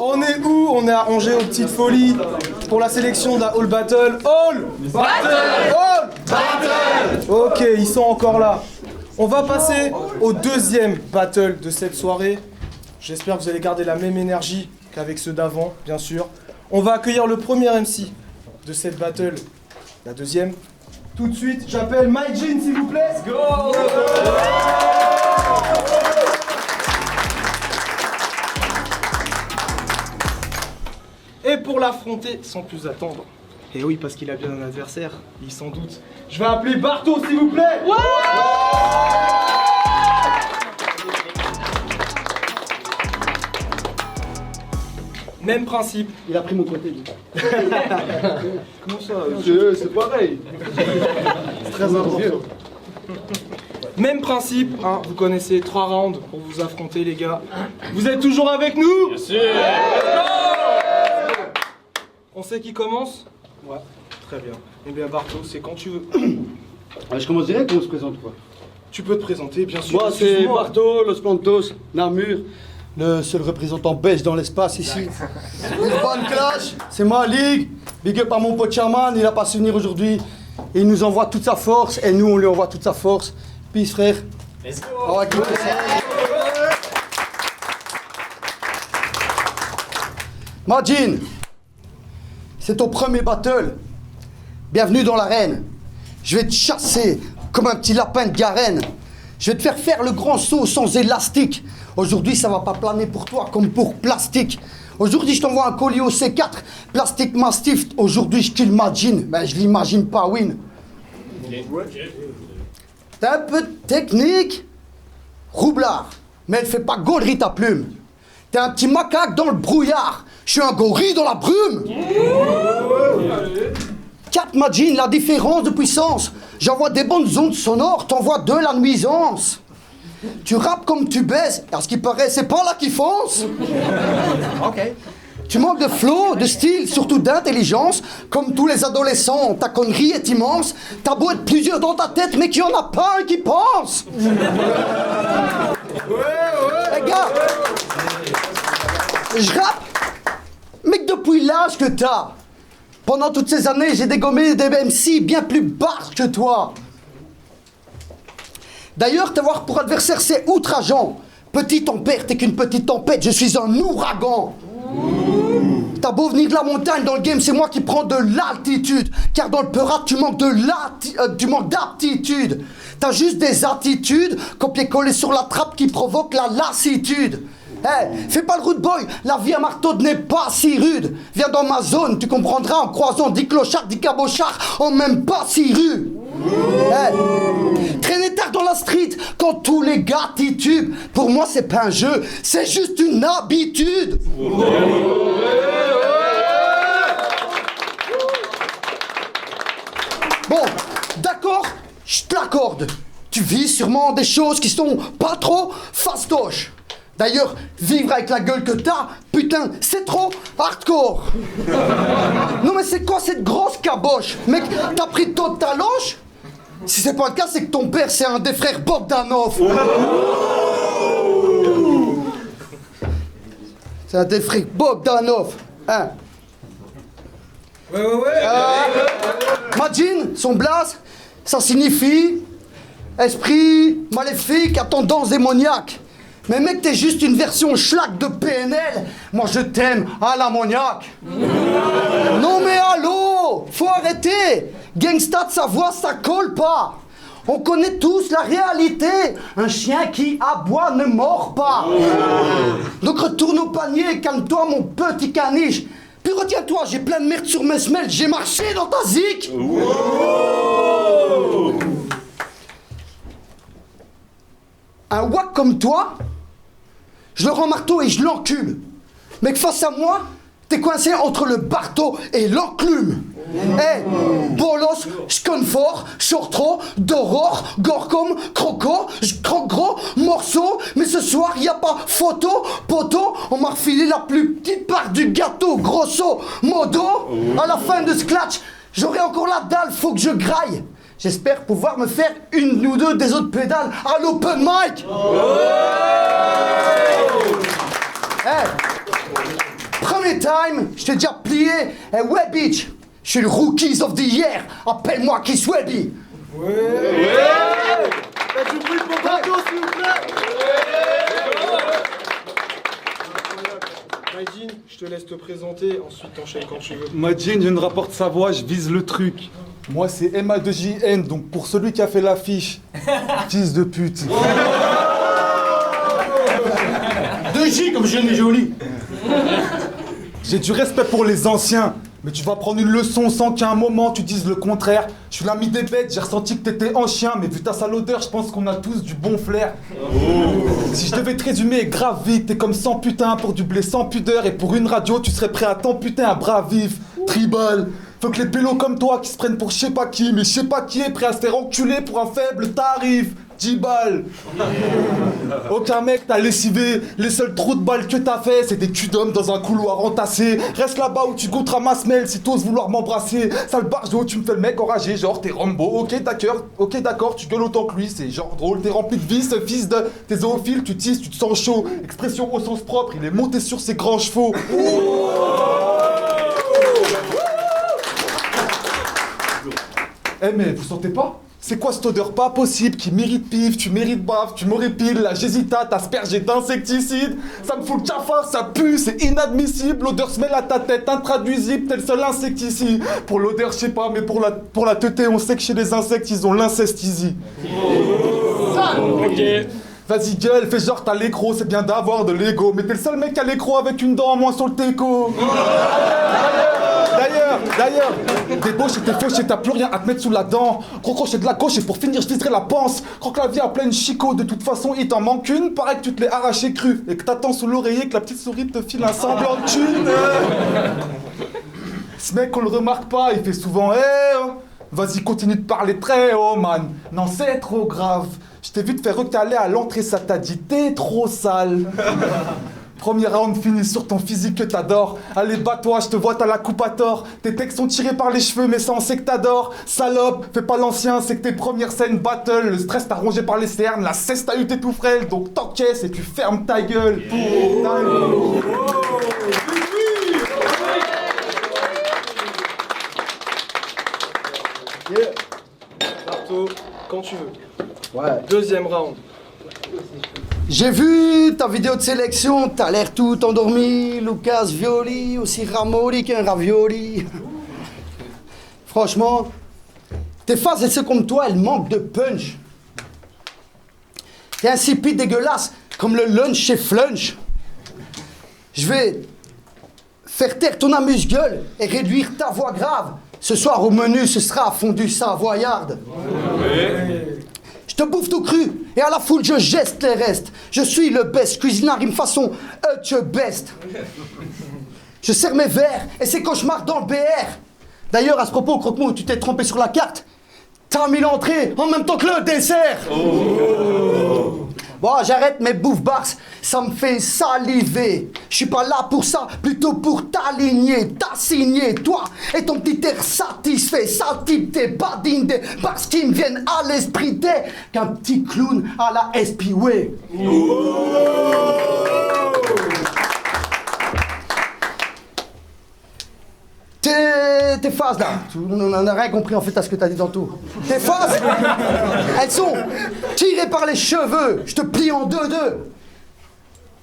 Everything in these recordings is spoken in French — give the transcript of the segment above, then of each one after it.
On est où? On est à Angers aux Petites Folies pour la sélection d'un All Battle. All Battle. Ok, ils sont encore là. On va passer au deuxième battle de cette soirée. J'espère que vous allez garder la même énergie qu'avec ceux d'avant, bien sûr. On va accueillir le premier MC de cette battle, la deuxième. Tout de suite, j'appelle Mike Jean, s'il vous plaît. Let's go! Et pour l'affronter, sans plus attendre, et oui, parce qu'il a bien un adversaire, il s'en doute, je vais appeler Barto, s'il vous plaît. Ouais. Même principe. Il a pris mon côté, lui. Comment ça? C'est pareil. C'est très important. Même principe, hein, vous connaissez 3 rounds pour vous affronter, les gars. Vous êtes toujours avec nous? Bien sûr. On sait qui commence? Ouais. Très bien. Eh bien, Barto, c'est quand tu veux. Je commence direct ou on se présente quoi? Tu peux te présenter, bien sûr. Moi, c'est Barto, Los Plantos, Namur, le seul représentant belge dans l'espace ici. Urban Clash, c'est ma ligue. Big up à mon pote Charman, il a pas su venir aujourd'hui. Il nous envoie toute sa force et nous, on lui envoie toute sa force. Peace, frère. Let's go. On va écouter ça. Majin, c'est ton premier battle. Bienvenue dans l'arène. Je vais te chasser comme un petit lapin de Garenne. Je vais te faire le grand saut sans élastique. Aujourd'hui, ça va pas planer pour toi comme pour plastique. Aujourd'hui, je t'envoie un colis au C4, plastique mastiff. Aujourd'hui, je kill Majin. Ben, je l'imagine pas win. T'as un peu de technique, roublard, mais elle fait pas gaulerie ta plume. T'es un petit macaque dans le brouillard. Je suis un gorille dans la brume. 4 Majin, la différence de puissance. J'envoie des bonnes ondes sonores, t'envoies de la nuisance. Tu rappes comme tu baises, et à ce qui paraît, c'est pas là qui fonce. Ok. Tu manques de flow, de style, surtout d'intelligence. Comme tous les adolescents, ta connerie est immense. T'as beau être plusieurs dans ta tête, mais qu'il y en a pas un qui pense. Les gars, je rappe, mais que depuis l'âge que t'as. Pendant toutes ces années, j'ai dégommé des MC bien plus barges que toi. D'ailleurs, t'avoir pour adversaire, c'est outrageant. Petit tempère, t'es qu'une petite tempête, je suis un ouragan. T'as beau venir de la montagne, dans le game, c'est moi qui prends de l'altitude. Car dans le peurat, tu manques d'aptitude. T'as juste des attitudes, copier-coller sur la trappe qui provoque la lassitude. Hey, fais pas le rude boy, la vie à marteau n'est pas si rude. Viens dans ma zone, tu comprendras en croisant 10 clochards, 10 cabochards, en même pas si rues. Hey, traîner tard dans la street, quand tous les gars titubent. Pour moi, c'est pas un jeu, c'est juste une habitude. Bon, d'accord, je te l'accorde. Tu vis sûrement des choses qui sont pas trop fastoches. D'ailleurs, vivre avec la gueule que t'as, putain, c'est trop hardcore. Non mais c'est quoi cette grosse caboche? Mec, t'as pris toute ta loge? Si c'est pas le cas, c'est que ton père, c'est un des frères Bogdanov. C'est un des frères Bogdanov. Hein? Ouais. Majin, son blaze, ça signifie esprit maléfique à tendance démoniaque. Mais mec, t'es juste une version schlack de PNL. Moi, je t'aime à l'ammoniaque. Non mais allô, faut arrêter. Gangsta de sa voix, ça colle pas. On connaît tous la réalité. Un chien qui aboie ne mord pas. Donc retourne au panier, calme-toi mon petit caniche. Puis retiens-toi, j'ai plein de merde sur mes semelles. J'ai marché dans ta zik. Un wack comme toi, je le rends marteau et je l'encule. Mais que face à moi, t'es coincé entre le barteau et l'enclume. Hey, bolos, sconfort, shortro, d'aurore, gorcom, croco, je croque gros, morceau. Mais ce soir, y a pas photo, poteau. On m'a refilé la plus petite part du gâteau, grosso modo. À la fin de ce clutch, j'aurai encore la dalle, faut que je graille. J'espère pouvoir me faire une ou deux des autres pédales à l'open mic. Hey, Premier time, je t'ai déjà plié. Eh ouais, bitch, je suis le Rookies of the Year. Appelle-moi Kiss Webby. Faites du bruit pour Bato, s'il vous plaît. Maïdine, je te laisse te présenter, ensuite t'enchaînes quand tu veux. Madjin, je ne rapporte sa voix, je vise le truc. Moi, c'est MA2JN, donc pour celui qui a fait l'affiche, fils de pute. 2J comme jeune et joli. J'ai du respect pour les anciens, mais tu vas prendre une leçon sans qu'à un moment tu dises le contraire. Je suis l'ami des bêtes, j'ai ressenti que t'étais en chien, mais vu ta sale odeur, je pense qu'on a tous du bon flair. Si je devais te résumer grave vite, t'es comme 100 putains pour du blé sans pudeur, et pour une radio, tu serais prêt à t'amputer un bras vif. Tribal. Faut que les pélos comme toi qui se prennent pour je sais pas qui, mais je sais pas qui est prêt à se faire enculer pour un faible tarif. 10 balles. Aucun mec t'a lessivé. Les seuls trous de balles que t'as fait, c'est des culs d'hommes dans un couloir entassé. Reste là-bas où tu goûteras ma semelle si t'oses vouloir m'embrasser. Sale barjo, tu me fais le mec enragé, genre t'es Rambo. Ok d'accord, tu gueules autant que lui, c'est genre drôle. T'es rempli de vices, fils de. T'es zoophile, tu tisses, tu te sens chaud. Expression au sens propre, il est monté sur ses grands chevaux. Eh mais vous sentez pas? C'est quoi cette odeur pas possible qui mérite pif, tu mérites bave, tu m'aurais pile, là j'hésite à t'asperger d'insecticide. Ça me fout le cafard, ça pue, c'est inadmissible. L'odeur se mêle à ta tête, intraduisible, t'es le seul insecte ici. Pour l'odeur, je sais pas, mais pour la teutée, on sait que chez les insectes, ils ont l'incestisie. Ok. Vas-y gueule, fais genre t'as l'écro, c'est bien d'avoir de l'ego. Mais t'es le seul mec qui a l'écro avec une dent en moins sur le teco. D'ailleurs, t'es gauche et t'es fauché, t'as plus rien à te mettre sous la dent. Gros crochet de la gauche et pour finir je viserai la panse. Croque la vie à pleine chicot, de toute façon il t'en manque une. Pareil que tu te l'es arraché cru et que t'attends sous l'oreiller que la petite souris te file un semblant de thune. Ce mec on le remarque pas, il fait souvent vas-y continue de parler très haut man. Non c'est trop grave. Je t'ai vu te faire recaler à l'entrée, ça t'a dit t'es trop sale. Premier round fini sur ton physique que t'adores. Allez bats-toi, je te vois, t'as la coupe à tort. Tes textes sont tirés par les cheveux, mais ça on sait que t'adores. Salope, fais pas l'ancien, c'est que tes premières scènes battle. Le stress t'a rongé par les cernes, la cesse t'a eu t'es tout frêle. Donc t'encaisses et tu fermes ta gueule. Yeah. Marteau, quand tu veux. Ouais. Deuxième round. J'ai vu ta vidéo de sélection, t'as l'air tout endormi, Lucas Violi, aussi ramolli qu'un ravioli. Franchement, tes phases et ceux comme toi, elles manquent de punch. T'es insipide, dégueulasse, comme le lunch chez Flunch. Je vais faire taire ton amuse-gueule et réduire ta voix grave. Ce soir au menu, ce sera fondue savoyarde. Je te bouffe tout cru, et à la foule je geste les restes. Je suis le best cuisinard, il me façon the best. Je serre mes verres, et c'est cauchemar dans le BR. D'ailleurs, à ce propos, croque-moi, tu t'es trompé sur la carte. T'as mis l'entrée en même temps que le dessert. Bon, j'arrête mes bouffes barces, ça me fait saliver. Je suis pas là pour ça, plutôt pour t'aligner, t'assigner, toi et ton petit air satisfait. Sale type, t'es badine, des parce qui me viennent à l'esprit, t'es qu'un petit clown à la SPW. Tes phases là, on n'a rien compris en fait à ce que t'as dit tantôt. Tes phases, elles sont tirées par les cheveux. Je te plie en deux.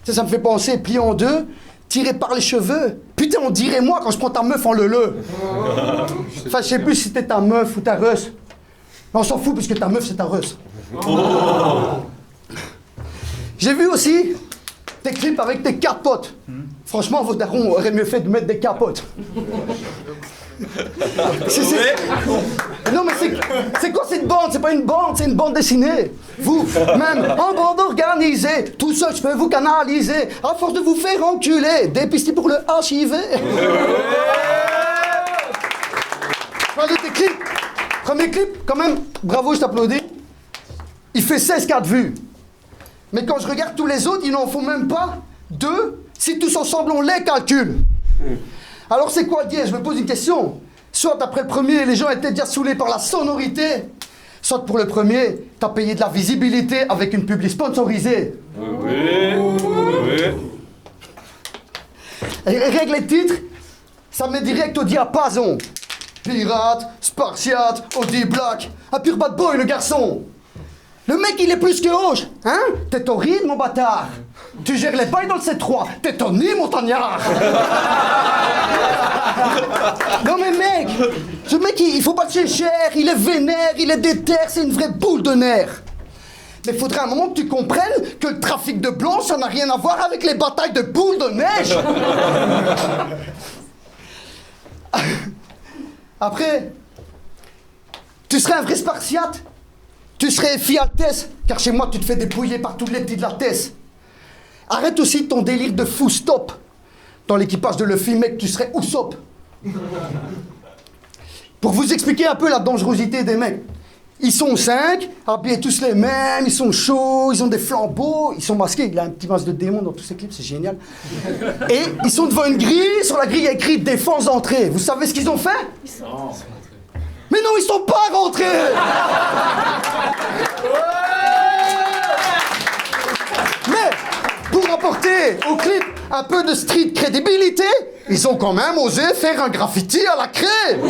Ça me fait penser, plié en deux, tiré par les cheveux. Putain, on dirait moi quand je prends ta meuf en le. Enfin, je sais plus si c'était ta meuf ou ta russe. Mais on s'en fout puisque ta meuf c'est ta russe. J'ai vu aussi tes clips avec tes capotes. Franchement, vos darons auraient mieux fait de mettre des capotes. Non mais c'est quoi cette bande? C'est pas une bande, c'est une bande dessinée. Vous, même en bande organisée, tout seul je peux vous canaliser. À force de vous faire enculer, dépisté pour le HIV. Tes clips. Premier clip, quand même, bravo, je t'applaudis. Il fait 16 vues. Mais quand je regarde tous les autres, ils n'en font même pas 2, si tous ensemble on les calcule. Alors c'est quoi le dièse? Je me pose une question. Soit après le premier, les gens étaient déjà saoulés par la sonorité, soit pour le premier, t'as payé de la visibilité avec une publi sponsorisée. Oui. Et règle les titres, ça met direct au diapason. Pirate, spartiate, Audi Black, un pur bad boy le garçon. Le mec il est plus que hoche, hein? T'es torride mon bâtard. Tu gères les bails dans le C3, t'es Tony montagnard. Non mais mec, ce mec il faut battre cher, il est vénère, il est déter, c'est une vraie boule de nerfs. Mais faudrait un moment que tu comprennes que le trafic de blanc ça n'a rien à voir avec les batailles de boules de neige. Après, tu serais un vrai spartiate. Tu serais fille altesse, car chez moi tu te fais dépouiller par tous les petits de la thèse. Arrête aussi ton délire de fou stop. Dans l'équipage de Luffy, mec, tu serais Usopp. Pour vous expliquer un peu la dangerosité des mecs. Ils sont 5, habillés tous les mêmes, ils sont chauds, ils ont des flambeaux, ils sont masqués, il a un petit masque de démon dans tous ses clips, c'est génial. Et ils sont devant une grille, sur la grille il y a écrit défense d'entrée. Vous savez ce qu'ils ont fait? Mais non, ils sont pas rentrés. Mais pour apporter au clip un peu de street crédibilité, ils ont quand même osé faire un graffiti à la craie.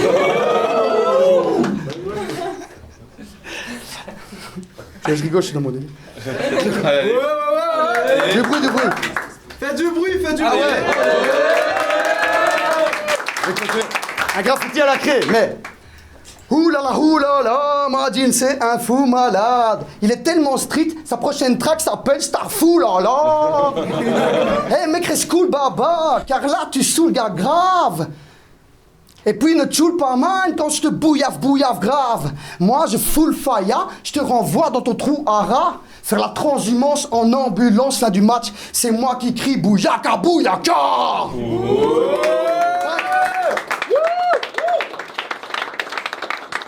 Je rigole, je suis dans mon délire. Du bruit. Fais du bruit, fais du bruit. Ouais. Un graffiti à la craie, mais... Oulala, Madine, c'est un fou malade. Il est tellement street, sa prochaine track s'appelle Starfou, là là. Hey mec, reste cool, baba, car là tu saoules gars grave. Et puis ne te saoule pas man quand je te bouillave grave. Moi je full fire, je te renvoie dans ton trou à rat. Faire la transhumance en ambulance là du match, c'est moi qui crie bouyaka bouyaka.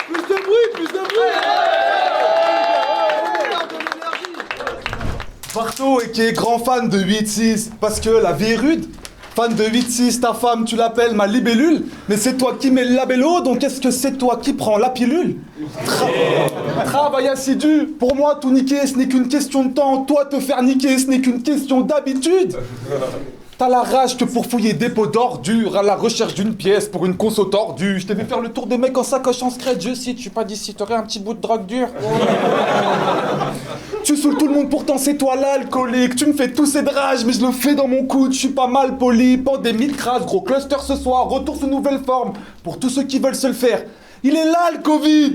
Plus de bruit. Barto et qui est grand fan de 8-6, parce que la vie est rude. Fan de 8-6, ta femme tu l'appelles ma libellule, mais c'est toi qui mets le labello, donc est-ce que c'est toi qui prends la pilule? Travail assidu, pour moi tout niquer ce n'est qu'une question de temps, toi te faire niquer ce n'est qu'une question d'habitude. T'as la rage que pour fouiller des pots d'ordures, à la recherche d'une pièce pour une conso tordue. Je t'ai vu faire le tour des mecs en sacoche en secret, je cite, je suis pas d'ici, t'aurais un petit bout de drogue dure. Tu saoules tout le monde, pourtant c'est toi l'alcoolique. Tu me fais tous ces drages, mais je le fais dans mon coude, je suis pas mal poli. Pandémie de crasse, gros cluster ce soir, retour sous nouvelle forme. Pour tous ceux qui veulent se le faire, il est là le Covid.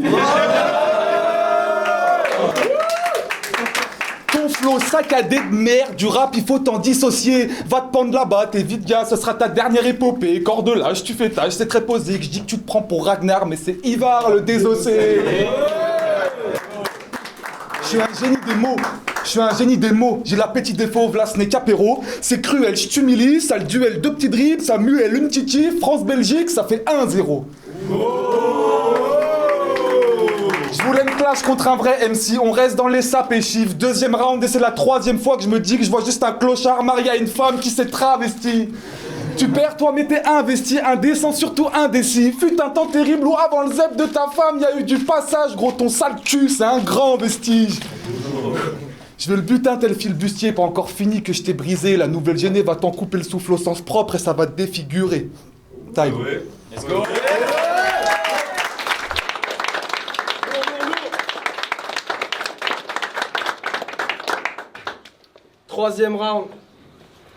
Ton flow saccadé de merde, du rap il faut t'en dissocier. Va te pendre là-bas, t'es vite gars, ce sera ta dernière épopée. Corps de lâche, tu fais tâche, c'est très posé. Je dis que tu te prends pour Ragnar, mais c'est Ivar le désossé. Je suis un génie des mots. J'ai l'appétit des fauves, là ce n'est qu'apéro. C'est cruel, je t'humilie, ça le duel, 2 petits dribbles, ça muelle, une titi, France-Belgique, ça fait 1-0. Je voulais une clash contre un vrai MC, on reste dans les sapes et chiffres. 2e round et c'est la 3e fois que je me dis que je vois juste un clochard marié à une femme qui s'est travestie. Tu perds toi mais t'es investi, indécent surtout indécis. Fut un temps terrible où avant le zep de ta femme y a eu du passage. Gros ton sale cul c'est un grand vestige. Je veux le butin tel fil bustier, pas encore fini que je t'ai brisé. La nouvelle gênée va t'en couper le souffle au sens propre et ça va te défigurer. Taille. Let's go. Troisième round.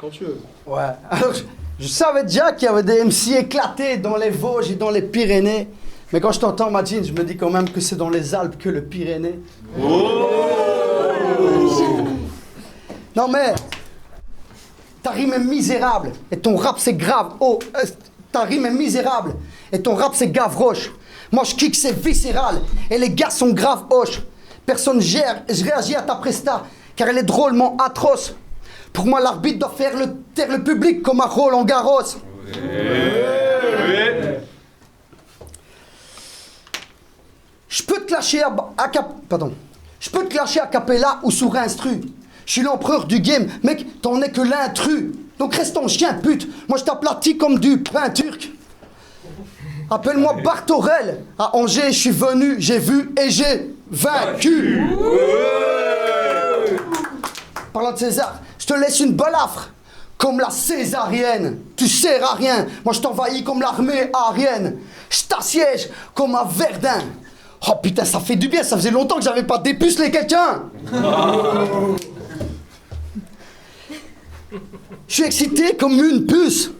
Quand tu veux. Ouais. Alors, je savais déjà qu'il y avait des MC éclatés dans les Vosges et dans les Pyrénées. Mais quand je t'entends, Madine, je me dis quand même que c'est dans les Alpes que le Pyrénées. Non mais, ta rime est misérable et ton rap c'est grave. Ta rime est misérable et ton rap c'est gavroche. Moi je kick c'est viscéral et les gars sont grave hoches. Personne gère, je réagis à ta presta car elle est drôlement atroce. Pour moi l'arbitre doit faire taire le public comme à Roland Garros. Je peux te clasher Je peux te clasher à cappella ou sur instru. Je suis l'empereur du game, mec, t'en es que l'intrus. Donc reste ton chien pute, moi je t'aplatis comme du pain turc. Appelle-moi Barthorel, à Angers je suis venu, j'ai vu et j'ai vaincu. Parlant de César, je te laisse une balafre. comme la césarienne. Tu sers à rien. Moi, je t'envahis comme l'armée aérienne. Je t'assiège comme à Verdun. Oh putain, ça fait du bien. Ça faisait longtemps que j'avais pas dépucelé quelqu'un. Je suis excité comme une puce.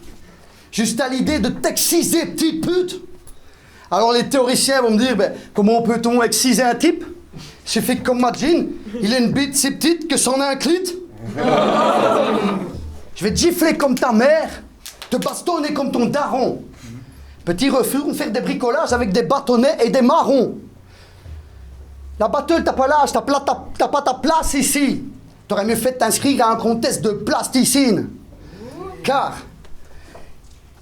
Juste à l'idée de t'exciser, petite pute. Alors les théoriciens vont me dire, ben, comment peut-on exciser un type? J'ai fait comme Majin, il a une bite si petite que c'en a un clit. Je vais te gifler comme ta mère, te bastonner comme ton daron. Petit refus, on fait des bricolages avec des bâtonnets et des marrons. La battle, t'as pas l'âge, t'as pas ta place ici. T'aurais mieux fait de t'inscrire à un contest de plasticine. Car,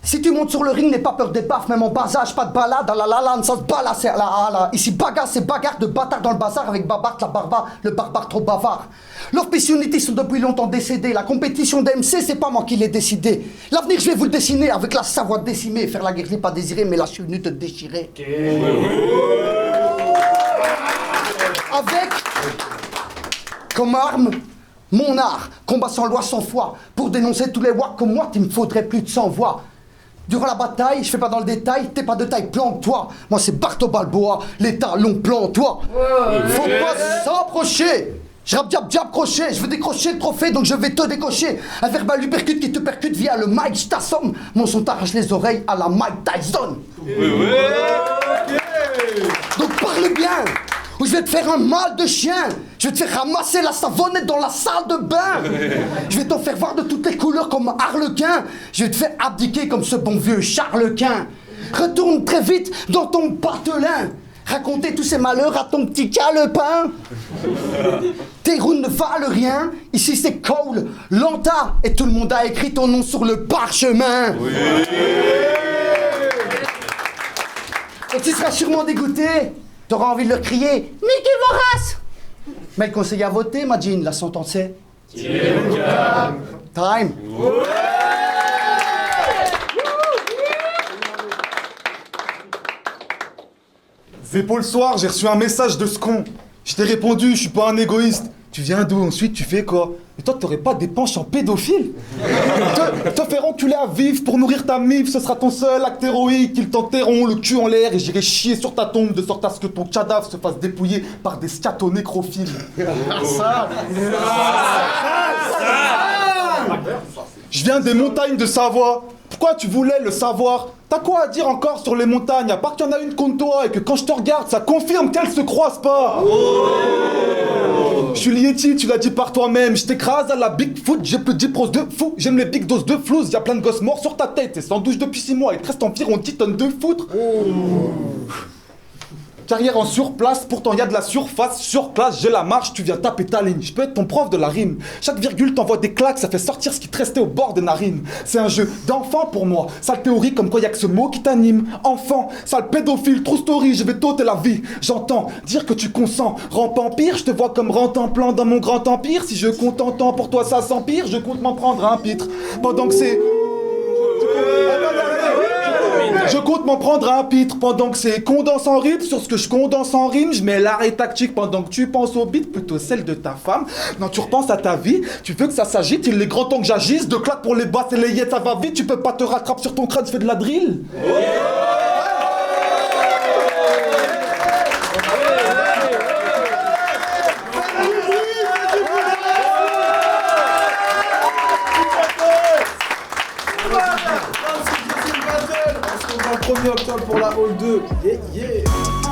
si tu montes sur le ring, n'aie pas peur des baffes, même en basage, pas de balade, la ça se bat c'est la. Ici, bagarre, c'est bagarre de bâtard dans le bazar avec Babart, la barbare, le barbare trop bavard. Leurs Unity sont depuis longtemps décédés. La compétition d'MC, c'est pas moi qui l'ai décidé. L'avenir, je vais vous le dessiner avec la savoir décimer. Faire la guerre, je l'ai pas désiré, mais là, je suis venu te déchirer. Avec, comme arme, mon art. Combat sans loi, sans foi. Pour dénoncer tous les wacks comme moi, il me faudrait plus de 100 voix. Durant la bataille, je fais pas dans le détail, t'es pas de taille, plante-toi. Moi c'est Barto Balboa, l'état long plante-toi. Faut pas s'approcher. Je rappe diab crochet, je veux décrocher le trophée donc je vais te décocher. Un verbal uppercut qui te percute via le mic, je t'assomme. Mon son t'arrache les oreilles à la Mike Tyson. Donc parle bien, ou je vais te faire un mal de chien. Je vais te faire ramasser la savonnette dans la salle de bain. Je vais t'en faire voir de toutes les couleurs comme Harlequin. Je vais te faire abdiquer comme ce bon vieux Charles-Quint. Retourne très vite dans ton patelin. Raconter tous ces malheurs à ton petit calepin. Tes roues ne valent rien. Ici c'est Cole, Lanta. Et tout le monde a écrit ton nom sur le parchemin. Oui. Et tu seras sûrement dégoûté. T'auras envie de leur crier « Niquez vos races !» Mais le conseil à voter, Majin, la sentence est... Time. Zépo, le soir, j'ai reçu un message de ce con. Je t'ai répondu, je suis pas un égoïste. Tu viens d'où? Ensuite, tu fais quoi? Et toi, t'aurais pas des penches en pédophile? Te faire enculer à vif pour nourrir ta mif, ce sera ton seul acte héroïque. Ils t'enterreront le cul en l'air et j'irai chier sur ta tombe de sorte à ce que ton cadavre se fasse dépouiller par des scato-nécrophiles. Je viens des montagnes de Savoie. Pourquoi tu voulais le savoir? T'as quoi à dire encore sur les montagnes, à part qu'il y en a une contre toi et que quand je te regarde, ça confirme qu'elles se croisent pas. Je suis Yeti, tu l'as dit par toi-même. Je t'écrase à la Bigfoot, j'ai plus de 10 pros de fou. J'aime les big doses de flouze, y'a plein de gosses morts sur ta tête. Et sans douche depuis 6 mois, il te reste environ 10 tonnes de foutre. Carrière en surplace, pourtant y a de la surface, sur place, j'ai la marche, tu viens taper ta ligne. Je peux être ton prof de la rime. Chaque virgule t'envoie des claques, ça fait sortir ce qui te restait au bord des narines. C'est un jeu d'enfant pour moi. Sale théorie comme quoi y a que ce mot qui t'anime. Enfant, sale pédophile, true story, je vais t'ôter la vie. J'entends dire que tu consens. Rampe empire, je te vois comme rentemplant dans mon grand empire. Si je compte en temps pour toi ça s'empire, je compte m'en prendre un pitre. Pendant que c'est... Je compte m'en prendre un pitre pendant que c'est condense en rythme. Sur ce que je condense en rime, je mets l'arrêt tactique pendant que tu penses au beat, plutôt celle de ta femme. Non, tu repenses à ta vie, tu veux que ça s'agite, il est grand temps que j'agisse. De claques pour les basses et les yettes, ça va vite, tu peux pas te rattraper sur ton crâne, tu fais de la drill. Le 1er octobre pour la Hall 2. Yeah, yeah.